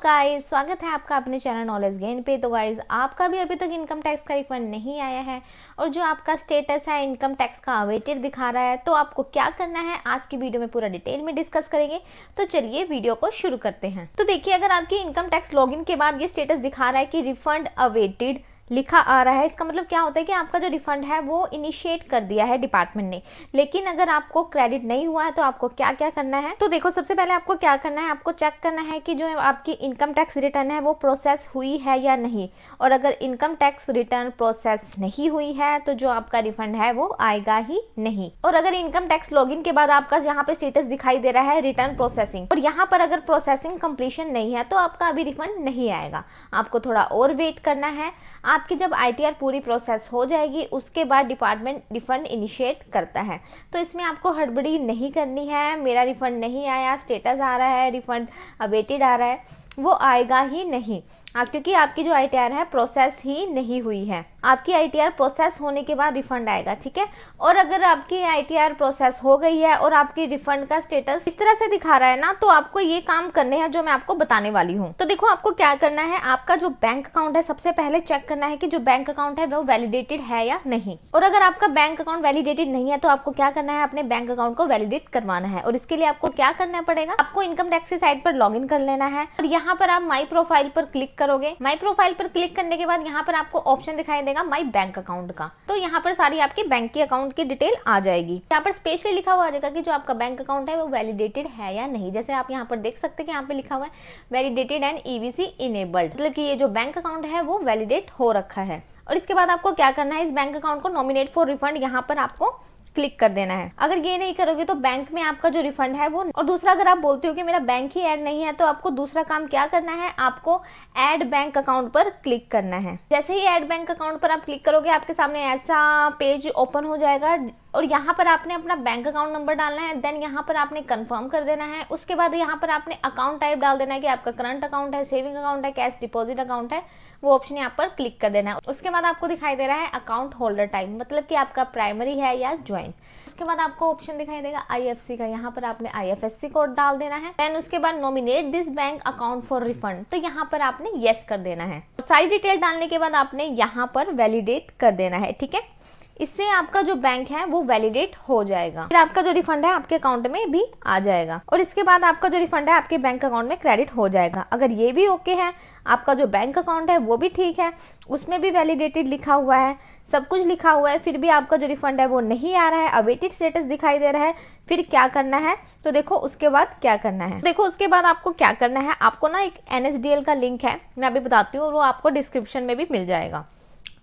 Guys, स्वागत है आपका अपने चैनल नॉलेज गेन पे। तो गाइस, आपका भी अभी तक इनकम टैक्स का रिफंड नहीं आया है और जो आपका स्टेटस है इनकम टैक्स का अवेटेड दिखा रहा है, तो आपको क्या करना है आज की वीडियो में पूरा डिटेल में डिस्कस करेंगे। तो चलिए वीडियो को शुरू करते हैं। तो देखिए, अगर आपकी इनकम टैक्स लॉगिन के बाद ये स्टेटस दिखा रहा है कि रिफंड अवेटेड लिखा आ रहा है, इसका मतलब क्या होता है कि आपका जो रिफंड है वो इनिशिएट कर दिया है डिपार्टमेंट ने। लेकिन अगर आपको क्रेडिट नहीं हुआ है तो आपको क्या क्या करना है। तो देखो, सबसे पहले आपको क्या करना है, आपको चेक करना है कि जो आपकी इनकम टैक्स रिटर्न है वो प्रोसेस हुई है या नहीं। और अगर इनकम टैक्स रिटर्न प्रोसेस नहीं हुई है तो जो आपका रिफंड है वो आएगा ही नहीं। और अगर इनकम टैक्स लॉगिन के बाद आपका यहाँ पे स्टेटस दिखाई दे रहा है रिटर्न प्रोसेसिंग, और यहाँ पर अगर प्रोसेसिंग कंप्लीशन नहीं है तो आपका अभी रिफंड नहीं आएगा। आपको थोड़ा और वेट करना है। आपकी जब आईटीआर पूरी प्रोसेस हो जाएगी उसके बाद डिपार्टमेंट रिफंड इनिशिएट करता है। तो इसमें आपको हड़बड़ी नहीं करनी है। मेरा रिफंड नहीं आया, स्टेटस आ रहा है रिफंड अवेटेड आ रहा है, वो आएगा ही नहीं। क्योंकि आपकी जो आईटीआर है प्रोसेस ही नहीं हुई है। आपकी आईटीआर प्रोसेस होने के बाद रिफंड आएगा, ठीक है। और अगर आपकी आईटीआर प्रोसेस हो गई है और आपकी रिफंड का स्टेटस इस तरह से दिखा रहा है ना, तो आपको ये काम करने हैं जो मैं आपको बताने वाली हूँ। तो देखो, आपको क्या करना है, आपका जो बैंक अकाउंट है सबसे पहले चेक करना है कि जो बैंक अकाउंट है वो वैलिडेटेड है या नहीं। और अगर आपका बैंक अकाउंट वैलिडेटेड नहीं है तो आपको क्या करना है, अपने बैंक अकाउंट को वैलिडेट करवाना है। और इसके लिए आपको क्या करना पड़ेगा, आपको इनकम टैक्स की साइट पर लॉग इन कर लेना है और यहाँ पर आप माई प्रोफाइल पर क्लिक करोगे। माई प्रोफाइल पर क्लिक करने के बाद यहाँ पर आपको ऑप्शन दिखाई देगा माई बैंक अकाउंट का। तो यहाँ पर सारी आपकी बैंक की अकाउंट की डिटेल आ जाएगी। यहाँ पर स्पेशली लिखा हुआ आ जाएगा कि जो आपका बैंक अकाउंट है वो वैलिडेटेड है या नहीं। जैसे आप यहाँ पर देख सकते हैं कि यहाँ पे लिखा हुआ है वैलिडेटेड एंड ईवीसी इनेबल्ड, मतलब कि ये जो बैंक अकाउंट है वो वैलिडेट हो रखा है। और इसके बाद आपको क्या करना है, इस बैंक अकाउंट को नॉमिनेट फॉर रिफंड यहाँ पर आपको क्लिक कर देना है। अगर ये नहीं करोगे तो बैंक में आपका जो रिफंड है वो, और दूसरा अगर आप बोलते हो कि मेरा बैंक ही ऐड नहीं है तो आपको दूसरा काम क्या करना है, आपको ऐड बैंक अकाउंट पर क्लिक करना है। जैसे ही ऐड बैंक अकाउंट पर आप क्लिक करोगे आपके सामने ऐसा पेज ओपन हो जाएगा और यहाँ पर आपने अपना बैंक अकाउंट नंबर डालना है। देन यहाँ पर आपने कंफर्म कर देना है। उसके बाद यहाँ पर आपने अकाउंट टाइप डाल देना है कि आपका करंट अकाउंट है, सेविंग अकाउंट है, कैश डिपॉजिट अकाउंट है, वो ऑप्शन यहाँ पर क्लिक कर देना है। उसके बाद आपको दिखाई दे रहा है अकाउंट होल्डर टाइप, मतलब कि आपका प्राइमरी है या ज्वाइंट। उसके बाद आपको ऑप्शन दिखाई देगा आईएफएससी का, यहाँ पर आपने आईएफएससी कोड डाल देना है। देन उसके बाद nominate this bank account for refund, तो यहाँ पर आपने यस कर देना है। सारी डिटेल डालने के बाद आपने यहाँ पर वैलिडेट कर देना है, ठीक है। इससे आपका जो बैंक है वो वैलिडेट हो जाएगा। फिर आपका जो रिफंड है आपके अकाउंट में भी आ जाएगा और इसके बाद आपका जो रिफंड है आपके बैंक अकाउंट में क्रेडिट हो जाएगा। अगर ये भी ओके है, आपका जो बैंक अकाउंट है वो भी ठीक है, उसमें भी वैलिडेटेड लिखा हुआ है, सब कुछ लिखा हुआ है, फिर भी आपका जो रिफंड है वो नहीं आ रहा है, अवेटेड स्टेटस दिखाई दे रहा है, फिर क्या करना है। तो देखो उसके बाद क्या करना है, देखो उसके बाद आपको क्या करना है, आपको ना एक NSDL का लिंक है, मैं अभी बताती हूँ, वो आपको डिस्क्रिप्शन में भी मिल जाएगा।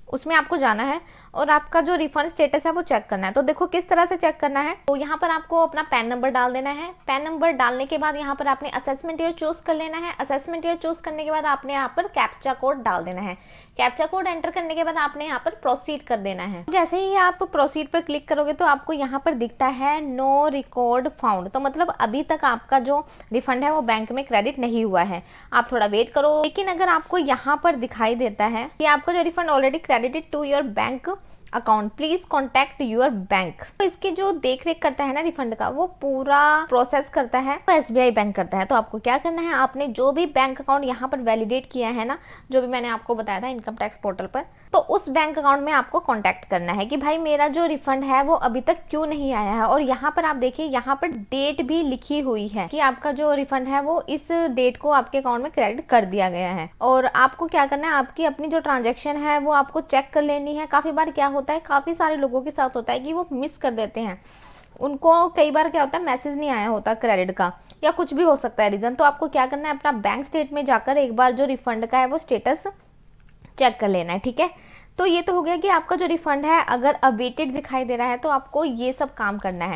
उसमें आपको जाना है और आपका जो रिफंड स्टेटस है वो चेक करना है। तो देखो किस तरह से चेक करना है, तो यहाँ पर आपको अपना पैन नंबर डाल देना है। पैन नंबर डालने के बाद यहाँ पर आपने असेसमेंट ईयर चूज कर लेना है। असेसमेंट ईयर चूज करने के बाद आपने यहाँ पर कैप्चा कोड डाल देना है। कैप्चा कोड एंटर करने के बाद आपने यहाँ पर प्रोसीड कर देना है। जैसे ही आप प्रोसीड पर क्लिक करोगे तो आपको यहाँ पर दिखता है नो रिकॉर्ड फाउंड, तो मतलब अभी तक आपका जो रिफंड है वो बैंक में क्रेडिट नहीं हुआ है, आप थोड़ा वेट करो। लेकिन अगर आपको यहाँ पर दिखाई देता है कि आपका जो refund already credited to your bank account, please contact your bank, तो इसकी जो देख रेख करता है ना रिफंड का, वो पूरा प्रोसेस करता है तो SBI बैंक करता है। तो आपको क्या करना है, आपने जो भी बैंक अकाउंट यहाँ पर वैलिडेट किया है ना, जो भी मैंने आपको बताया था इनकम टैक्स पोर्टल पर, तो उस बैंक अकाउंट में आपको कांटेक्ट करना है कि भाई मेरा जो रिफंड है वो अभी तक क्यों नहीं आया है। और यहाँ पर आप देखिए, यहाँ पर डेट भी लिखी हुई है कि आपका जो रिफंड है वो इस डेट को आपके अकाउंट में क्रेडिट कर दिया गया है। और आपको क्या करना है, आपकी अपनी जो ट्रांजेक्शन है वो आपको चेक कर लेनी है। काफी बार क्या होता है, काफी सारे लोगों के साथ होता है कि वो मिस कर देते हैं, उनको कई बार क्या होता है मैसेज नहीं आया होता क्रेडिट का, या कुछ भी हो सकता है रीजन। तो आपको क्या करना है, अपना बैंक स्टेट में जाकर एक बार जो रिफंड का है वो स्टेटस चेक कर लेना है, ठीक है। तो ये तो हो गया कि आपका जो रिफंड है अगर अवेटेड दिखाई दे रहा है तो आपको ये सब काम करना है।